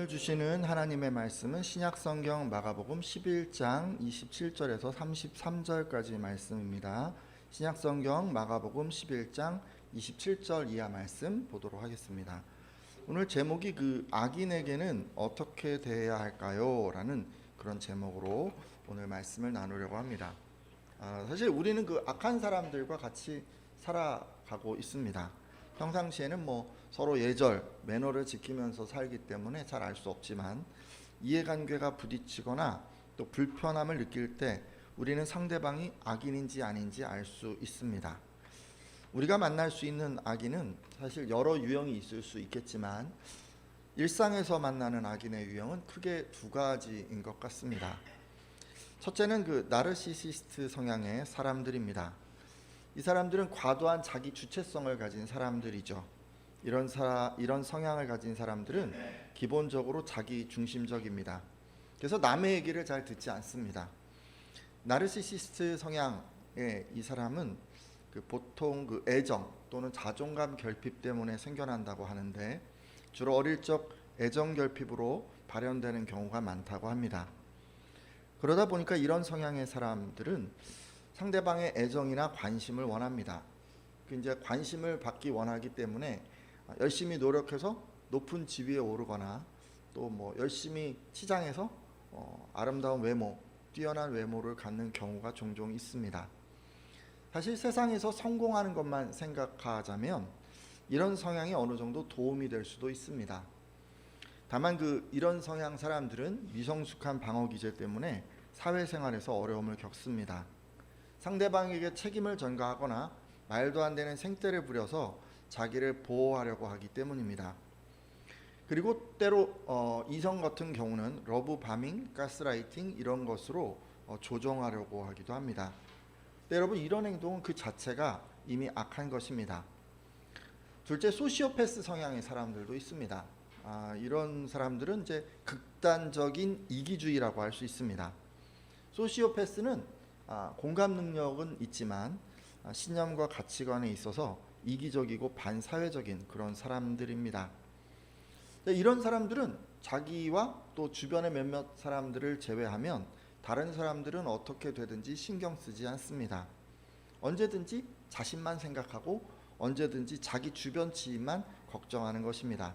오늘 주시는 하나님의 말씀은 신약성경 마가복음 11장 27절에서 33절까지 말씀입니다. 신약성경 마가복음 11장 27절 이하 말씀 보도록 하겠습니다. 오늘 제목이 악인에게는 어떻게 대해야 할까요? 라는 그런 제목으로 오늘 말씀을 나누려고 합니다. 사실 우리는 악한 사람들과 같이 살아가고 있습니다. 평상시에는 서로 예절, 매너를 지키면서 살기 때문에 잘 알 수 없지만 이해관계가 부딪히거나 또 불편함을 느낄 때 우리는 상대방이 악인인지 아닌지 알 수 있습니다. 우리가 만날 수 있는 악인은 사실 여러 유형이 있을 수 있겠지만 일상에서 만나는 악인의 유형은 크게 두 가지인 것 같습니다. 첫째는 나르시시스트 성향의 사람들입니다. 이 사람들은 과도한 자기 주체성을 가진 사람들이죠. 이런 성향을 가진 사람들은 기본적으로 자기 중심적입니다. 그래서 남의 얘기를 잘 듣지 않습니다. 나르시시스트 성향의 이 사람은 보통 애정 또는 자존감 결핍 때문에 생겨난다고 하는데 주로 어릴 적 애정 결핍으로 발현되는 경우가 많다고 합니다. 그러다 보니까 이런 성향의 사람들은 상대방의 애정이나 관심을 원합니다. 이제 관심을 받기 원하기 때문에 열심히 노력해서 높은 지위에 오르거나 또 열심히 치장해서 아름다운 외모, 뛰어난 외모를 갖는 경우가 종종 있습니다. 사실 세상에서 성공하는 것만 생각하자면 이런 성향이 어느 정도 도움이 될 수도 있습니다. 다만 이런 성향 사람들은 미성숙한 방어 기제 때문에 사회생활에서 어려움을 겪습니다. 상대방에게 책임을 전가하거나 말도 안 되는 생떼를 부려서 자기를 보호하려고 하기 때문입니다. 그리고 때로 이성 같은 경우는 러브 바밍, 가스라이팅 이런 것으로 조종하려고 하기도 합니다. 여러분, 이런 행동은 그 자체가 이미 악한 것입니다. 둘째, 소시오패스 성향의 사람들도 있습니다. 이런 사람들은 이제 극단적인 이기주의라고 할 수 있습니다. 소시오패스는 공감 능력은 있지만 신념과 가치관에 있어서 이기적이고 반사회적인 그런 사람들입니다. 이런 사람들은 자기와 또 주변의 몇몇 사람들을 제외하면 다른 사람들은 어떻게 되든지 신경 쓰지 않습니다. 언제든지 자신만 생각하고 언제든지 자기 주변 지인만 걱정하는 것입니다.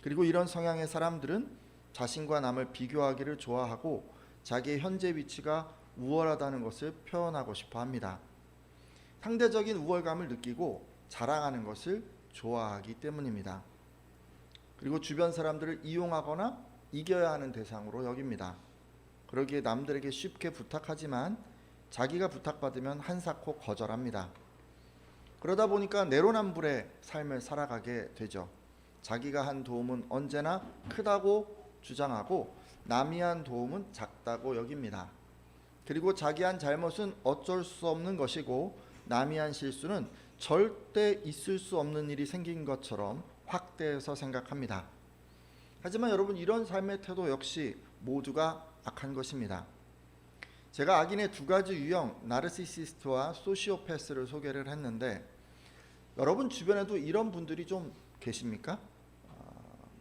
그리고 이런 성향의 사람들은 자신과 남을 비교하기를 좋아하고 자기의 현재 위치가 우월하다는 것을 표현하고 싶어 합니다. 상대적인 우월감을 느끼고 자랑하는 것을 좋아하기 때문입니다. 그리고 주변 사람들을 이용하거나 이겨야 하는 대상으로 여깁니다. 그러기에 남들에게 쉽게 부탁하지만 자기가 부탁받으면 한사코 거절합니다. 그러다 보니까 내로남불의 삶을 살아가게 되죠. 자기가 한 도움은 언제나 크다고 주장하고 남이 한 도움은 작다고 여깁니다. 그리고 자기 한 잘못은 어쩔 수 없는 것이고 남이 한 실수는 절대 있을 수 없는 일이 생긴 것처럼 확대해서 생각합니다. 하지만 여러분, 이런 삶의 태도 역시 모두가 악한 것입니다. 제가 악인의 두 가지 유형, 나르시시스트와 소시오패스를 소개를 했는데 여러분 주변에도 이런 분들이 좀 계십니까?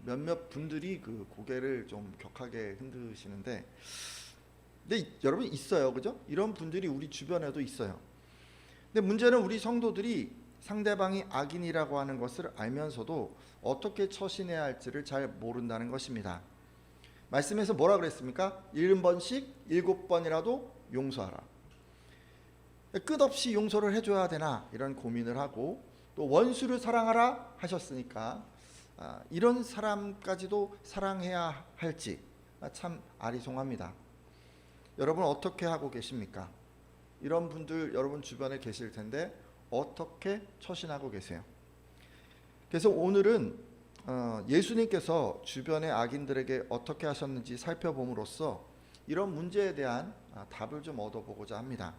몇몇 분들이 고개를 좀 격하게 흔드시는데 여러분 있어요, 그죠? 이런 분들이 우리 주변에도 있어요. 근데 문제는 우리 성도들이 상대방이 악인이라고 하는 것을 알면서도 어떻게 처신해야 할지를 잘 모른다는 것입니다. 말씀에서 뭐라 그랬습니까? 70번씩 7번이라도 용서하라. 끝없이 용서를 해줘야 되나 이런 고민을 하고 또 원수를 사랑하라 하셨으니까 이런 사람까지도 사랑해야 할지 참 아리송합니다. 여러분 어떻게 하고 계십니까? 이런 분들 여러분 주변에 계실 텐데 어떻게 처신하고 계세요? 그래서 오늘은 예수님께서 주변의 악인들에게 어떻게 하셨는지 살펴봄으로써 이런 문제에 대한 답을 좀 얻어보고자 합니다.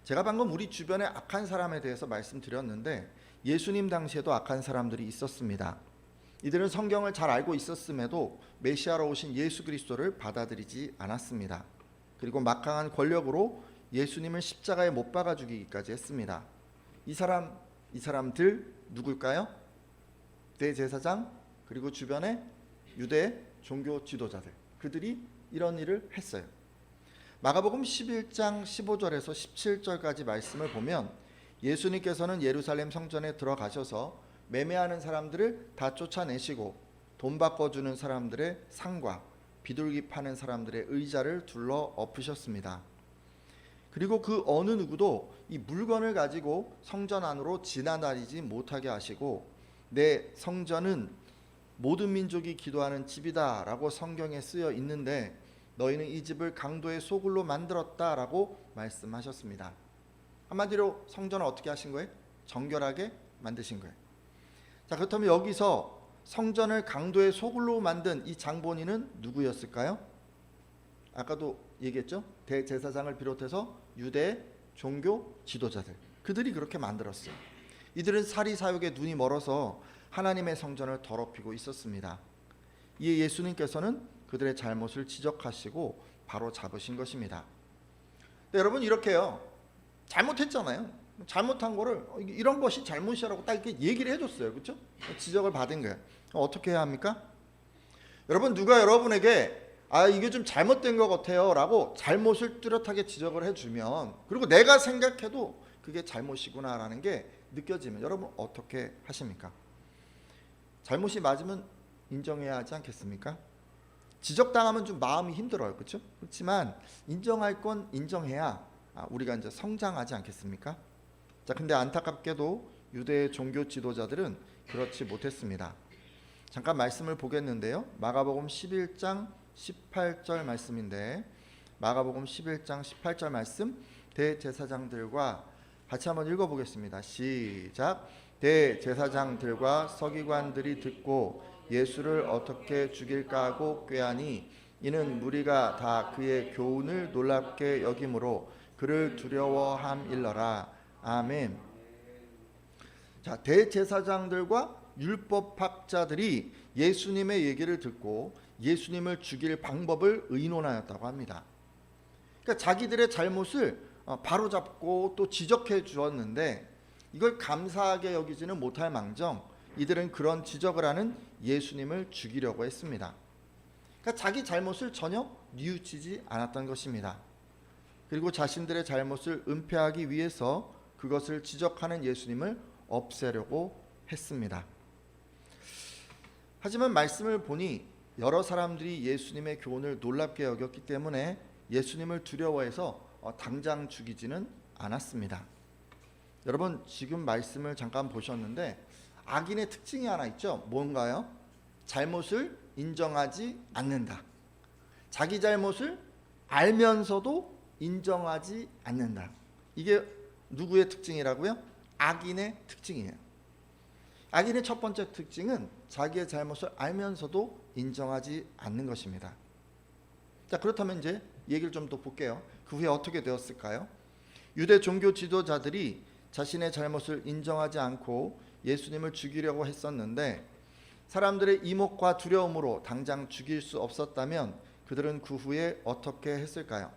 제가 방금 우리 주변의 악한 사람에 대해서 말씀드렸는데 예수님 당시에도 악한 사람들이 있었습니다. 이들은 성경을 잘 알고 있었음에도 메시아로 오신 예수 그리스도를 받아들이지 않았습니다. 그리고 막강한 권력으로 예수님을 십자가에 못 박아 죽이기까지 했습니다. 이 사람들 누굴까요? 대제사장 그리고 주변의 유대 종교 지도자들, 그들이 이런 일을 했어요. 마가복음 11장 15절에서 17절까지 말씀을 보면 예수님께서는 예루살렘 성전에 들어가셔서 매매하는 사람들을 다 쫓아내시고 돈 바꿔주는 사람들의 상과 비둘기 파는 사람들의 의자를 둘러 엎으셨습니다. 그리고 그 어느 누구도 이 물건을 가지고 성전 안으로 지나다니지 못하게 하시고, 내 성전은 모든 민족이 기도하는 집이다 라고 성경에 쓰여 있는데 너희는 이 집을 강도의 소굴로 만들었다라고 말씀하셨습니다. 한마디로 성전을 어떻게 하신 거예요? 정결하게 만드신 거예요. 자, 그렇다면 여기서 성전을 강도의 소굴로 만든 이 장본인은 누구였을까요? 아까도 얘기했죠. 대제사장을 비롯해서 유대 종교 지도자들, 그들이 그렇게 만들었어요. 이들은 사리사욕에 눈이 멀어서 하나님의 성전을 더럽히고 있었습니다. 이에 예수님께서는 그들의 잘못을 지적하시고 바로 잡으신 것입니다. 네, 여러분, 이렇게요, 잘못했잖아요. 잘못한 거를 이런 것이 잘못이라고 딱 이렇게 얘기를 해줬어요. 그렇죠? 지적을 받은 거예요. 어떻게 해야 합니까? 여러분, 누가 여러분에게 이게 좀 잘못된 것 같아요 라고 잘못을 뚜렷하게 지적을 해주면, 그리고 내가 생각해도 그게 잘못이구나 라는 게 느껴지면 여러분 어떻게 하십니까? 잘못이 맞으면 인정해야 하지 않겠습니까? 지적당하면 좀 마음이 힘들어요. 그렇죠? 그렇지만 인정할 건 인정해야 우리가 이제 성장하지 않겠습니까? 자, 근데 안타깝게도 유대 종교 지도자들은 그렇지 못했습니다. 잠깐 말씀을 보겠는데요. 마가복음 11장 18절 말씀인데, 마가복음 11장 18절 말씀, 대제사장들과 같이 한번 읽어보겠습니다. 시작. 대제사장들과 서기관들이 듣고 예수를 어떻게 죽일까 하고 꾀하니 이는 무리가 다 그의 교훈을 놀랍게 여김으로 그를 두려워함일러라. 아멘. 자, 대제사장들과 율법학자들이 예수님의 얘기를 듣고 예수님을 죽일 방법을 의논하였다고 합니다. 그러니까 자기들의 잘못을 바로잡고 또 지적해 주었는데 이걸 감사하게 여기지는 못할 망정 이들은 그런 지적을 하는 예수님을 죽이려고 했습니다. 그러니까 자기 잘못을 전혀 뉘우치지 않았던 것입니다. 그리고 자신들의 잘못을 은폐하기 위해서 그것을 지적하는 예수님을 없애려고 했습니다. 하지만 말씀을 보니 여러 사람들이 예수님의 교훈을 놀랍게 여겼기 때문에 예수님을 두려워해서 당장 죽이지는 않았습니다. 여러분, 지금 말씀을 잠깐 보셨는데 악인의 특징이 하나 있죠. 뭔가요? 잘못을 인정하지 않는다. 자기 잘못을 알면서도 인정하지 않는다. 이게 누구의 특징이라고요? 악인의 특징이에요. 악인의 첫 번째 특징은 자기의 잘못을 알면서도 인정하지 않는 것입니다. 자, 그렇다면 이제 얘기를 좀 더 볼게요. 그 후에 어떻게 되었을까요? 유대 종교 지도자들이 자신의 잘못을 인정하지 않고 예수님을 죽이려고 했었는데 사람들의 이목과 두려움으로 당장 죽일 수 없었다면 그들은 그 후에 어떻게 했을까요?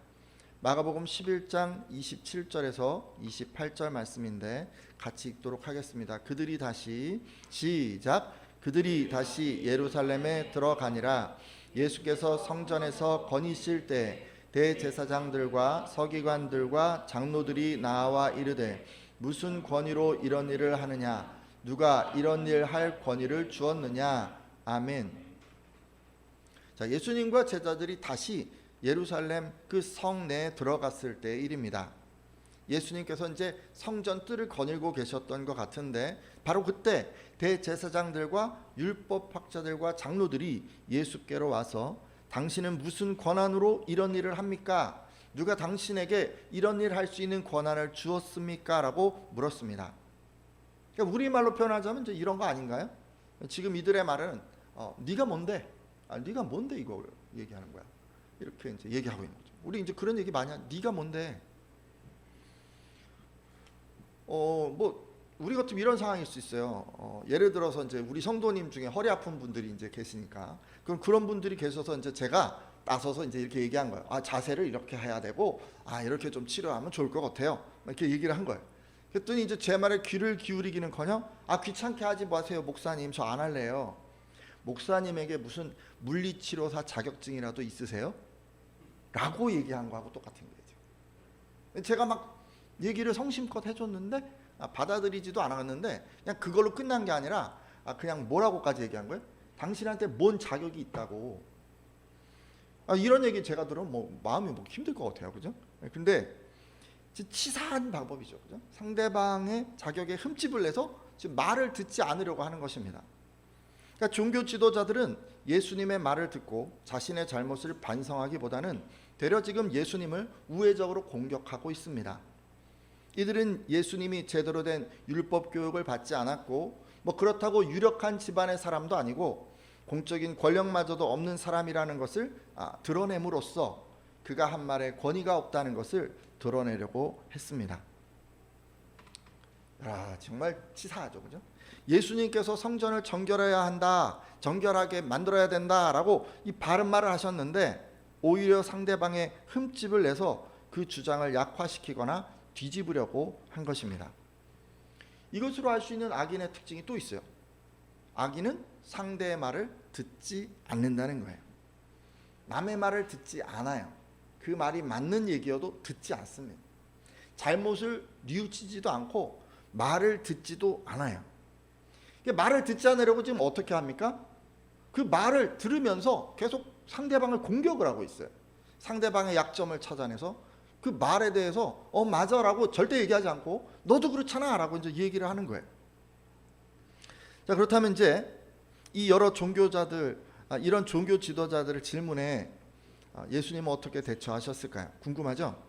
마가복음 11장 27절에서 28절 말씀인데 같이 읽도록 하겠습니다. 그들이 다시 시작. 그들이 다시 예루살렘에 들어가니라. 예수께서 성전에서 거니실 때 대제사장들과 서기관들과 장로들이 나와 이르되 무슨 권위로 이런 일을 하느냐? 누가 이런 일 할 권위를 주었느냐? 아멘. 자, 예수님과 제자들이 다시 예루살렘 그 성내에 들어갔을 때의 일입니다. 예수님께서 이제 성전 뜰을 거닐고 계셨던 것 같은데 바로 그때 대제사장들과 율법학자들과 장로들이 예수께로 와서 당신은 무슨 권한으로 이런 일을 합니까? 누가 당신에게 이런 일 할 수 있는 권한을 주었습니까? 라고 물었습니다. 그러니까 우리말로 표현하자면 이제 이런 거 아닌가요? 지금 이들의 말은 네가 뭔데? 네가 뭔데 이거 얘기하는 거야. 이렇게 이제 얘기하고 있는 거죠. 우리 이제 그런 얘기 많이 하죠. 네가 뭔데? 뭐 우리 같으면 이런 상황일 수 있어요. 예를 들어서 이제 우리 성도님 중에 허리 아픈 분들이 이제 계시니까 그럼 그런 분들이 계셔서 이제 제가 나서서 이제 이렇게 얘기한 거예요. 자세를 이렇게 해야 되고 이렇게 좀 치료하면 좋을 것 같아요. 이렇게 얘기를 한 거예요. 그랬더니 이제 제 말에 귀를 기울이기는커녕 귀찮게 하지 마세요 목사님, 저 안 할래요. 목사님에게 무슨 물리치료사 자격증이라도 있으세요? 라고 얘기한 거하고 똑같은 거죠. 제가 막 얘기를 성심껏 해줬는데 받아들이지도 않았는데 그냥 그걸로 끝난 게 아니라 그냥 뭐라고까지 얘기한 거예요? 당신한테 뭔 자격이 있다고. 이런 얘기 제가 들으면 뭐 마음이 뭐 힘들 것 같아요, 그죠? 근데 치사한 방법이죠, 그죠? 상대방의 자격에 흠집을 내서 지금 말을 듣지 않으려고 하는 것입니다. 그러니까 종교 지도자들은 예수님의 말을 듣고 자신의 잘못을 반성하기보다는 되려 지금 예수님을 우회적으로 공격하고 있습니다. 이들은 예수님이 제대로 된 율법 교육을 받지 않았고 뭐 그렇다고 유력한 집안의 사람도 아니고 공적인 권력마저도 없는 사람이라는 것을 드러냄으로써 그가 한 말에 권위가 없다는 것을 드러내려고 했습니다. 정말 치사하죠, 그죠? 예수님께서 성전을 정결해야 한다, 정결하게 만들어야 된다라고 이 바른 말을 하셨는데 오히려 상대방의 흠집을 내서 그 주장을 약화시키거나 뒤집으려고 한 것입니다. 이것으로 알 수 있는 악인의 특징이 또 있어요. 악인은 상대의 말을 듣지 않는다는 거예요. 남의 말을 듣지 않아요. 그 말이 맞는 얘기여도 듣지 않습니다. 잘못을 뉘우치지도 않고 말을 듣지도 않아요. 말을 듣지 않으려고 지금 어떻게 합니까? 그 말을 들으면서 계속 상대방을 공격을 하고 있어요. 상대방의 약점을 찾아내서 그 말에 대해서 맞아라고 절대 얘기하지 않고 너도 그렇잖아 라고 이제 얘기를 하는 거예요. 자, 그렇다면 이제 이 여러 종교자들, 이런 종교 지도자들의 질문에 예수님은 어떻게 대처하셨을까요? 궁금하죠?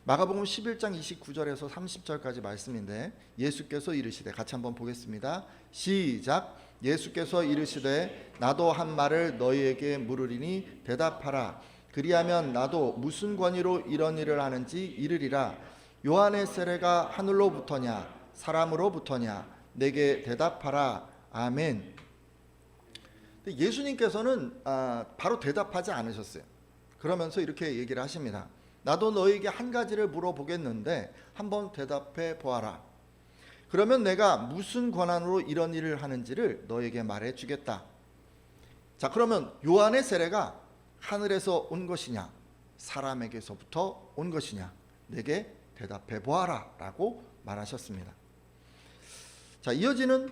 마가복음 11장 29절에서 30절까지 말씀인데 예수께서 이르시되, 같이 한번 보겠습니다. 시작. 예수께서 이르시되 나도 한 말을 너희에게 물으리니 대답하라. 그리하면 나도 무슨 권위로 이런 일을 하는지 이르리라. 요한의 세례가 하늘로부터냐 사람으로부터냐 내게 대답하라. 아멘. 예수님께서는 바로 대답하지 않으셨어요. 그러면서 이렇게 얘기를 하십니다. 나도 너에게 한 가지를 물어보겠는데 한번 대답해 보아라. 그러면 내가 무슨 권한으로 이런 일을 하는지를 너에게 말해 주겠다. 자, 그러면 요한의 세례가 하늘에서 온 것이냐 사람에게서부터 온 것이냐 내게 대답해 보아라 라고 말하셨습니다. 자, 이어지는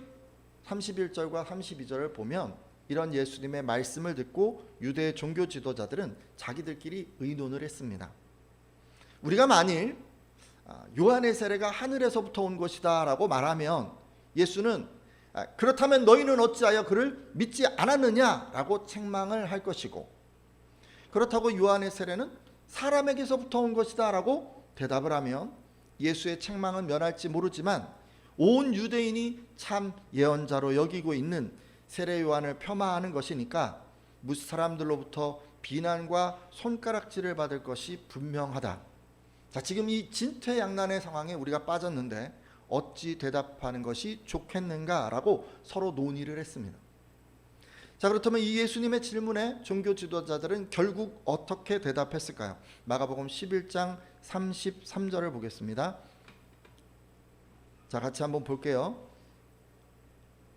31절과 32절을 보면 이런 예수님의 말씀을 듣고 유대 종교 지도자들은 자기들끼리 의논을 했습니다. 우리가 만일 요한의 세례가 하늘에서부터 온 것이다 라고 말하면 예수는 그렇다면 너희는 어찌하여 그를 믿지 않았느냐 라고 책망을 할 것이고, 그렇다고 요한의 세례는 사람에게서부터 온 것이다 라고 대답을 하면 예수의 책망은 면할지 모르지만 온 유대인이 참 예언자로 여기고 있는 세례 요한을 폄하하는 것이니까 무슨 사람들로부터 비난과 손가락질을 받을 것이 분명하다. 자, 지금 이 진퇴양난의 상황에 우리가 빠졌는데 어찌 대답하는 것이 좋겠는가라고 서로 논의를 했습니다. 자, 그렇다면 이 예수님의 질문에 종교 지도자들은 결국 어떻게 대답했을까요? 마가복음 11장 33절을 보겠습니다. 자, 같이 한번 볼게요.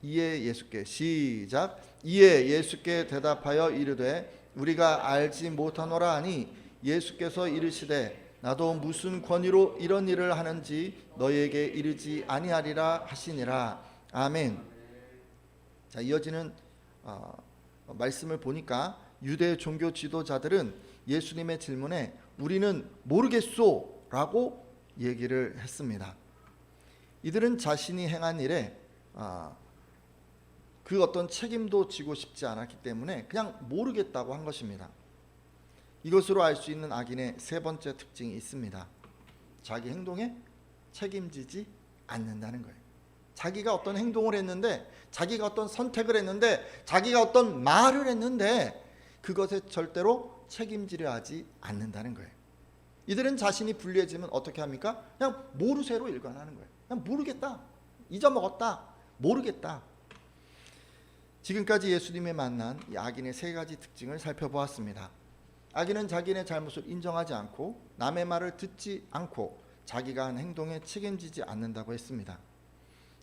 이에 예수께, 시작. 이에 예수께 대답하여 이르되 우리가 알지 못하노라 하니 예수께서 이르시되 나도 무슨 권위로 이런 일을 하는지 너희에게 이르지 아니하리라 하시니라. 아멘. 자, 이어지는 말씀을 보니까 유대 종교 지도자들은 예수님의 질문에 우리는 모르겠소 라고 얘기를 했습니다. 이들은 자신이 행한 일에 그 어떤 책임도 지고 싶지 않았기 때문에 그냥 모르겠다고 한 것입니다. 이것으로 알 수 있는 악인의 세 번째 특징이 있습니다. 자기 행동에 책임지지 않는다는 거예요. 자기가 어떤 행동을 했는데, 자기가 어떤 선택을 했는데, 자기가 어떤 말을 했는데 그것에 절대로 책임지려 하지 않는다는 거예요. 이들은 자신이 불리해지면 어떻게 합니까? 그냥 모르쇠로 일관하는 거예요. 그냥 모르겠다, 잊어먹었다, 모르겠다. 지금까지 예수님이 만난 이 악인의 세 가지 특징을 살펴보았습니다. 악인은 자기네 잘못을 인정하지 않고 남의 말을 듣지 않고 자기가 한 행동에 책임지지 않는다고 했습니다.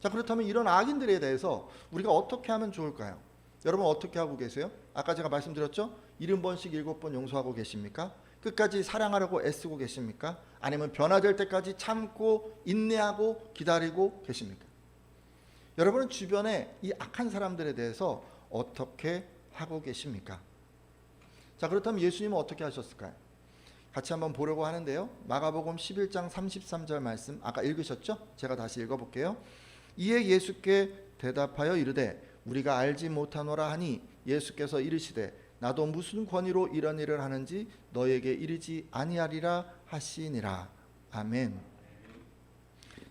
자, 그렇다면 이런 악인들에 대해서 우리가 어떻게 하면 좋을까요? 여러분 어떻게 하고 계세요? 아까 제가 말씀드렸죠? 70번씩 7번 용서하고 계십니까? 끝까지 사랑하려고 애쓰고 계십니까? 아니면 변화될 때까지 참고 인내하고 기다리고 계십니까? 여러분은 주변에 이 악한 사람들에 대해서 어떻게 하고 계십니까? 자, 그렇다면 예수님은 어떻게 하셨을까요? 같이 한번 보려고 하는데요. 마가복음 11장 33절 말씀 아까 읽으셨죠? 제가 다시 읽어볼게요. 이에 예수께 대답하여 이르되 우리가 알지 못하노라 하니 예수께서 이르시되 나도 무슨 권위로 이런 일을 하는지 너에게 이르지 아니하리라 하시니라. 아멘.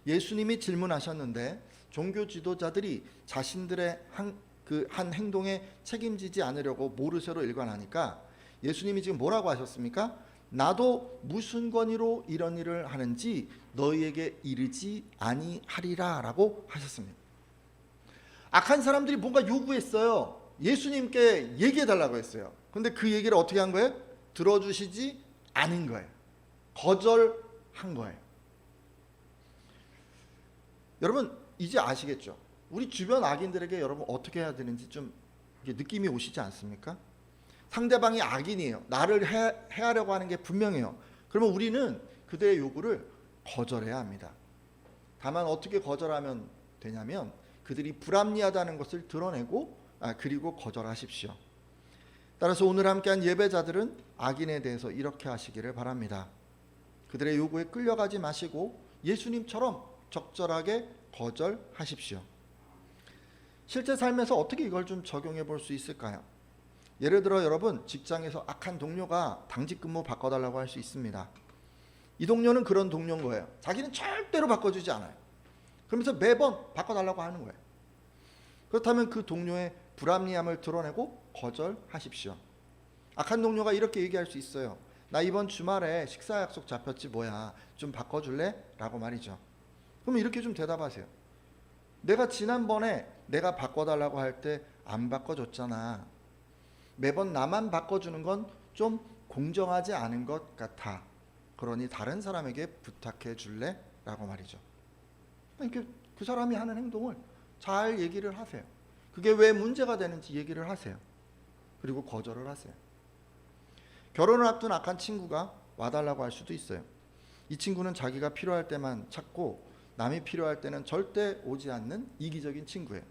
예수님이 질문하셨는데 종교 지도자들이 자신들의 한 행동에 책임지지 않으려고 모르쇠로 일관하니까 예수님이 지금 뭐라고 하셨습니까? 나도 무슨 권위로 이런 일을 하는지 너희에게 이르지 아니하리라 라고 하셨습니다. 악한 사람들이 뭔가 요구했어요. 예수님께 얘기해 달라고 했어요. 근데 그 얘기를 어떻게 한 거예요? 들어주시지 않은 거예요. 거절한 거예요. 여러분 이제 아시겠죠? 우리 주변 악인들에게 여러분 어떻게 해야 되는지 좀 느낌이 오시지 않습니까? 상대방이 악인이에요. 나를 해하려고 하는 게 분명해요. 그러면 우리는 그들의 요구를 거절해야 합니다. 다만 어떻게 거절하면 되냐면 그들이 불합리하다는 것을 드러내고 그리고 거절하십시오. 따라서 오늘 함께한 예배자들은 악인에 대해서 이렇게 하시기를 바랍니다. 그들의 요구에 끌려가지 마시고 예수님처럼 적절하게 거절하십시오. 실제 삶에서 어떻게 이걸 좀 적용해 볼 수 있을까요? 예를 들어 여러분 직장에서 악한 동료가 당직 근무 바꿔달라고 할 수 있습니다. 이 동료는 그런 동료인 거예요. 자기는 절대로 바꿔주지 않아요. 그러면서 매번 바꿔달라고 하는 거예요. 그렇다면 그 동료의 불합리함을 드러내고 거절하십시오. 악한 동료가 이렇게 얘기할 수 있어요. 나 이번 주말에 식사 약속 잡혔지 뭐야. 좀 바꿔줄래? 라고 말이죠. 그럼 이렇게 좀 대답하세요. 내가 지난번에 내가 바꿔달라고 할 때 안 바꿔줬잖아. 매번 나만 바꿔주는 건 좀 공정하지 않은 것 같아. 그러니 다른 사람에게 부탁해 줄래? 라고 말이죠. 이렇게 그 사람이 하는 행동을 잘 얘기를 하세요. 그게 왜 문제가 되는지 얘기를 하세요. 그리고 거절을 하세요. 결혼을 앞둔 악한 친구가 와달라고 할 수도 있어요. 이 친구는 자기가 필요할 때만 찾고 남이 필요할 때는 절대 오지 않는 이기적인 친구예요.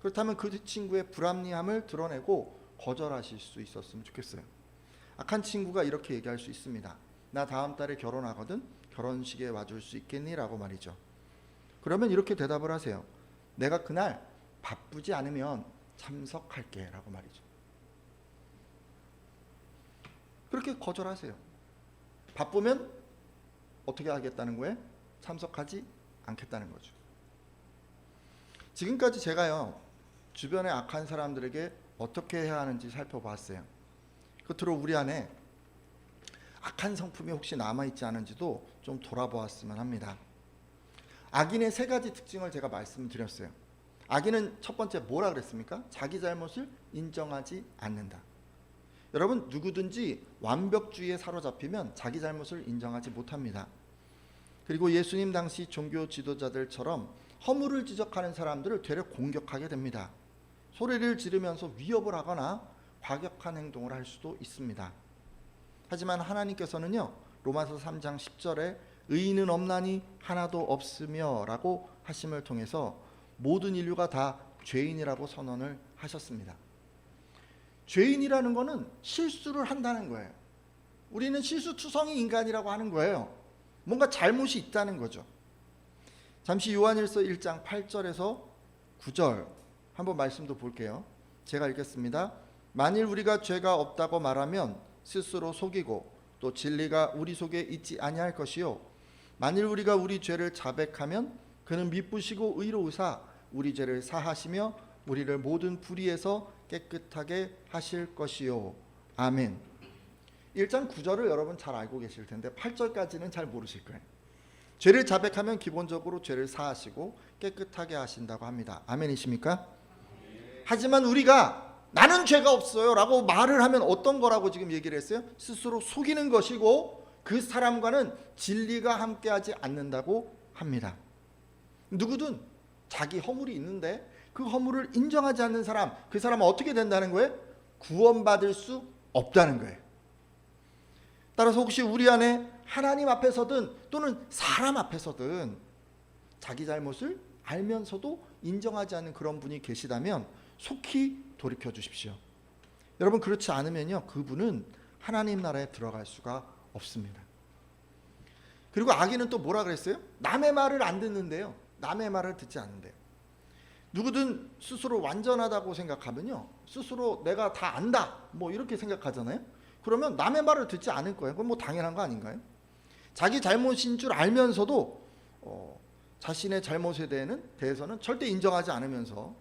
그렇다면 그 친구의 불합리함을 드러내고 거절하실 수 있었으면 좋겠어요. 악한 친구가 이렇게 얘기할 수 있습니다. 나 다음 달에 결혼하거든. 결혼식에 와줄 수 있겠니? 라고 말이죠. 그러면 이렇게 대답을 하세요. 내가 그날 바쁘지 않으면 참석할게 라고 말이죠. 그렇게 거절하세요. 바쁘면 어떻게 하겠다는 거예요? 참석하지 않겠다는 거죠. 지금까지 제가요 주변의 악한 사람들에게 어떻게 해야 하는지 살펴봤어요. 끝으로 우리 안에 악한 성품이 혹시 남아있지 않은지도 좀 돌아보았으면 합니다. 악인의 세 가지 특징을 제가 말씀드렸어요. 악인은 첫 번째 뭐라 그랬습니까? 자기 잘못을 인정하지 않는다. 여러분 누구든지 완벽주의에 사로잡히면 자기 잘못을 인정하지 못합니다. 그리고 예수님 당시 종교 지도자들처럼 허물을 지적하는 사람들을 되려 공격하게 됩니다. 소리를 지르면서 위협을 하거나 과격한 행동을 할 수도 있습니다. 하지만 하나님께서는요 로마서 3장 10절에 의인은 없나니 하나도 없으며 라고 하심을 통해서 모든 인류가 다 죄인이라고 선언을 하셨습니다. 죄인이라는 것은 실수를 한다는 거예요. 우리는 실수투성이 인간이라고 하는 거예요. 뭔가 잘못이 있다는 거죠. 잠시 요한일서 1장 8절에서 9절 한번 말씀도 볼게요. 제가 읽겠습니다. 만일 우리가 죄가 없다고 말하면 스스로 속이고 또 진리가 우리 속에 있지 아니할 것이요 만일 우리가 우리 죄를 자백하면 그는 미쁘시고 의로우사 우리 죄를 사하시며 우리를 모든 불의에서 깨끗하게 하실 것이요. 아멘. 1장 9절을 여러분 잘 알고 계실 텐데 8절까지는 잘 모르실 거예요. 죄를 자백하면 기본적으로 죄를 사하시고 깨끗하게 하신다고 합니다. 아멘이십니까? 하지만 우리가 나는 죄가 없어요 라고 말을 하면 어떤 거라고 지금 얘기를 했어요? 스스로 속이는 것이고 그 사람과는 진리가 함께하지 않는다고 합니다. 누구든 자기 허물이 있는데 그 허물을 인정하지 않는 사람, 그 사람은 어떻게 된다는 거예요? 구원받을 수 없다는 거예요. 따라서 혹시 우리 안에 하나님 앞에서든 또는 사람 앞에서든 자기 잘못을 알면서도 인정하지 않는 그런 분이 계시다면 속히 돌이켜 주십시오. 여러분, 그렇지 않으면요, 그분은 하나님 나라에 들어갈 수가 없습니다. 그리고 악인은 또 뭐라 그랬어요? 남의 말을 안 듣는데요, 남의 말을 듣지 않는데요. 누구든 스스로 완전하다고 생각하면요, 스스로 내가 다 안다 뭐 이렇게 생각하잖아요. 그러면 남의 말을 듣지 않을 거예요. 그건 뭐 당연한 거 아닌가요? 자기 잘못인 줄 알면서도 자신의 잘못에 대해서는 절대 인정하지 않으면서,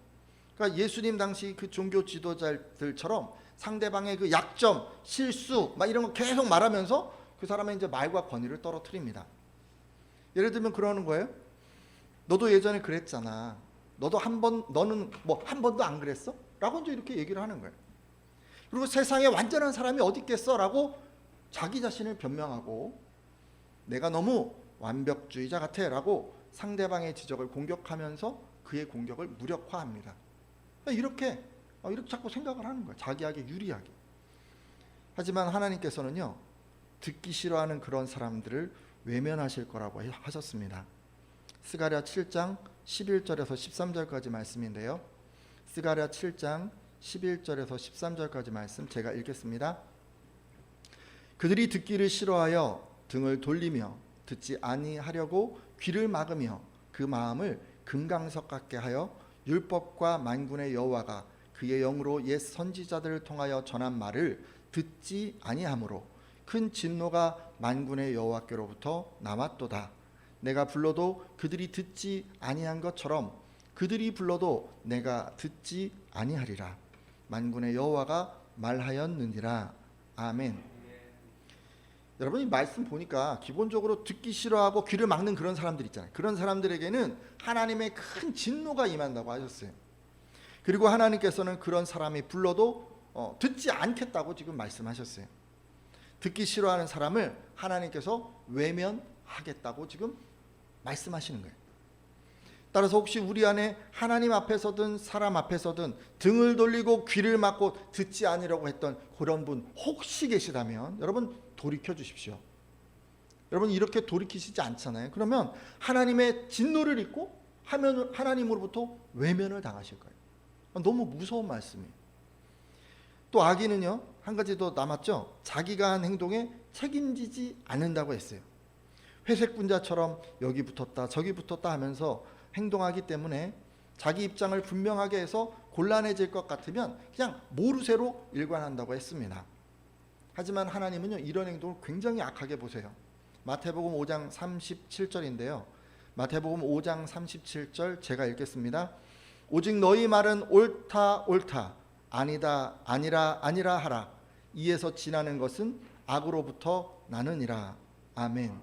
그러니까 예수님 당시 그 종교 지도자들처럼 상대방의 그 약점, 실수 막 이런 거 계속 말하면서 그 사람의 이제 말과 권위를 떨어뜨립니다. 예를 들면 그러는 거예요. 너도 예전에 그랬잖아. 너는 뭐 한 번도 안 그랬어? 라고 이제 이렇게 얘기를 하는 거예요. 그리고 세상에 완전한 사람이 어디 있겠어? 라고 자기 자신을 변명하고, 내가 너무 완벽주의자 같아 라고 상대방의 지적을 공격하면서 그의 공격을 무력화합니다. 이렇게 자꾸 생각을 하는 거예요. 자기에게 유리하게. 하지만 하나님께서는요, 듣기 싫어하는 그런 사람들을 외면하실 거라고 하셨습니다. 스가랴 7장 11절에서 13절까지 말씀인데요. 스가랴 7장 11절에서 13절까지 말씀 제가 읽겠습니다. 그들이 듣기를 싫어하여 등을 돌리며 듣지 아니하려고 귀를 막으며 그 마음을 금강석 같게 하여 율법과 만군의 여호와가 그의 영으로 옛 선지자들을 통하여 전한 말을 듣지 아니하므로 큰 진노가 만군의 여호와께로부터 나왔도다. 내가 불러도 그들이 듣지 아니한 것처럼 그들이 불러도 내가 듣지 아니하리라. 만군의 여호와가 말하였느니라. 아멘. 여러분, 이 말씀 보니까 기본적으로 듣기 싫어하고 귀를 막는 그런 사람들 있잖아요. 그런 사람들에게는 하나님의 큰 진노가 임한다고 하셨어요. 그리고 하나님께서는 그런 사람이 불러도 듣지 않겠다고 지금 말씀하셨어요. 듣기 싫어하는 사람을 하나님께서 외면하겠다고 지금 말씀하시는 거예요. 따라서 혹시 우리 안에 하나님 앞에서든 사람 앞에서든 등을 돌리고 귀를 막고 듣지 않으려고 했던 그런 분 혹시 계시다면 여러분 돌이켜 주십시오. 여러분, 이렇게 돌이키시지 않잖아요. 그러면 하나님의 진노를 입고 하나님으로부터 외면을 당하실 거예요. 너무 무서운 말씀이에요. 또 악인은요, 한 가지 더 남았죠. 자기가 한 행동에 책임지지 않는다고 했어요. 회색 분자처럼 여기 붙었다 저기 붙었다 하면서 행동하기 때문에 자기 입장을 분명하게 해서 곤란해질 것 같으면 그냥 모르쇠로 일관한다고 했습니다. 하지만 하나님은요, 이런 행동을 굉장히 악하게 보세요. 마태복음 5장 37절인데요. 마태복음 5장 37절 제가 읽겠습니다. 오직 너희 말은 옳다 옳다 아니다 아니라 아니라 하라. 이에서 지나는 것은 악으로부터 나느니라. 아멘.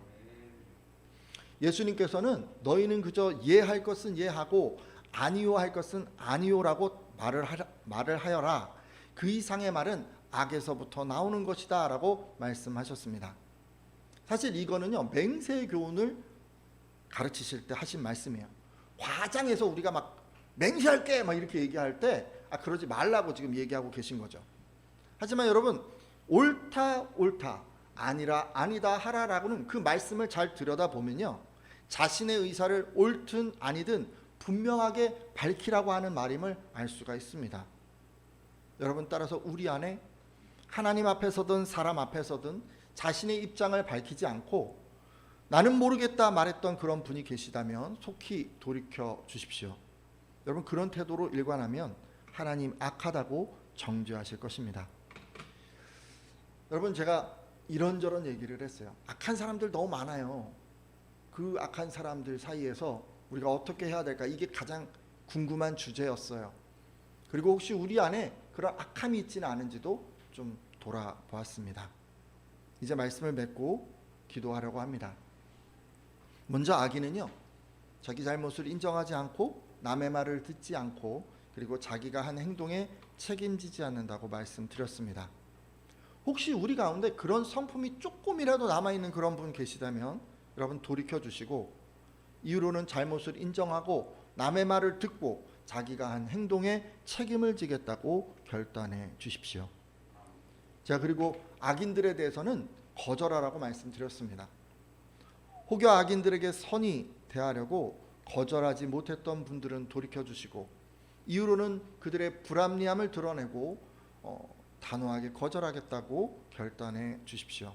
예수님께서는 너희는 그저 예할 것은 예하고 아니요 할 것은 아니요라고 말을 하여라. 그 이상의 말은 악에서부터 나오는 것이다 라고 말씀하셨습니다. 사실 이거는요, 맹세 교훈을 가르치실 때 하신 말씀이에요. 과장해서 우리가 막 맹세할게 막 이렇게 얘기할 때 그러지 말라고 지금 얘기하고 계신 거죠. 하지만 여러분, 옳다 옳다 아니라 아니다 하라라고는 그 말씀을 잘 들여다보면요, 자신의 의사를 옳든 아니든 분명하게 밝히라고 하는 말임을 알 수가 있습니다. 여러분, 따라서 우리 안에 하나님 앞에서든 사람 앞에서든 자신의 입장을 밝히지 않고 나는 모르겠다 말했던 그런 분이 계시다면 속히 돌이켜 주십시오. 여러분, 그런 태도로 일관하면 하나님 악하다고 정죄하실 것입니다. 여러분, 제가 이런저런 얘기를 했어요. 악한 사람들 너무 많아요. 그 악한 사람들 사이에서 우리가 어떻게 해야 될까? 이게 가장 궁금한 주제였어요. 그리고 혹시 우리 안에 그런 악함이 있지는 않은지도 좀 돌아보았습니다. 이제 말씀을 맺고 기도하려고 합니다. 먼저 악인은요, 자기 잘못을 인정하지 않고 남의 말을 듣지 않고 그리고 자기가 한 행동에 책임지지 않는다고 말씀드렸습니다. 혹시 우리 가운데 그런 성품이 조금이라도 남아있는 그런 분 계시다면 여러분 돌이켜 주시고, 이후로는 잘못을 인정하고 남의 말을 듣고 자기가 한 행동에 책임을 지겠다고 결단해 주십시오. 자, 그리고 악인들에 대해서는 거절하라고 말씀드렸습니다. 혹여 악인들에게 선히 대하려고 거절하지 못했던 분들은 돌이켜 주시고, 이후로는 그들의 불합리함을 드러내고 단호하게 거절하겠다고 결단해 주십시오.